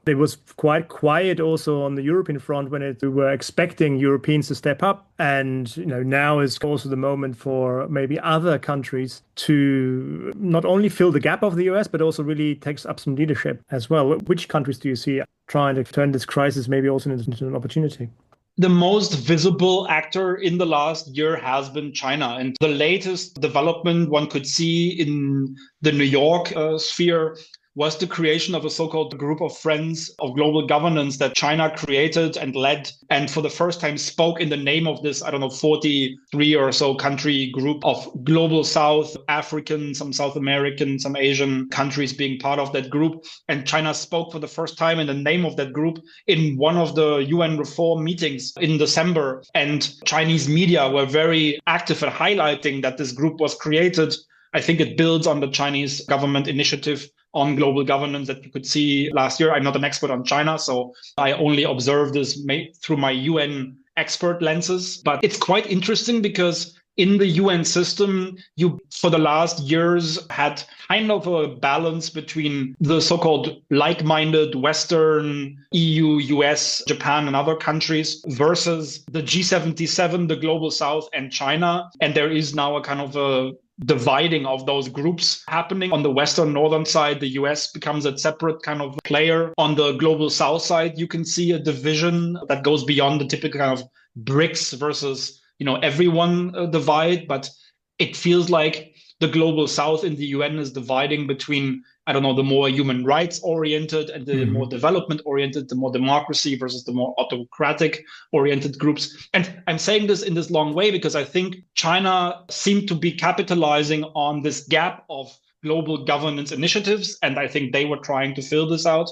It was quite quiet also on the European front when we were expecting Europeans to step up. And now is also the moment for maybe other countries to not only fill the gap of the US, but also really takes up some leadership as well. Which countries do you see trying to turn this crisis maybe also into an opportunity? The most visible actor in the last year has been China. And the latest development one could see in the New York sphere was the creation of a so-called group of friends of global governance that China created and led, and for the first time spoke in the name of this, 43 or so country group of global South African, some South American, some Asian countries being part of that group. And China spoke for the first time in the name of that group in one of the UN reform meetings in December. And Chinese media were very active at highlighting that this group was created. I think it builds on the Chinese government initiative on global governance that you could see last year. I'm not an expert on China, so I only observe this through my UN expert lenses. But it's quite interesting because in the UN system, you, for the last years, had kind of a balance between the so-called like-minded Western, EU, US, Japan, and other countries versus the G77, the Global South, and China. And there is now a kind of a dividing of those groups happening. On the Western northern side, the US becomes a separate kind of player. On the Global South side, you can see a division that goes beyond the typical kind of BRICS versus everyone divide, but it feels like the Global South in the UN is dividing between, the more human rights oriented and the more development oriented, the more democracy versus the more autocratic oriented groups. And I'm saying this in this long way because I think China seemed to be capitalizing on this gap of global governance initiatives. And I think they were trying to fill this out.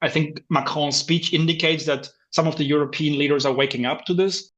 I think Macron's speech indicates that some of the European leaders are waking up to this.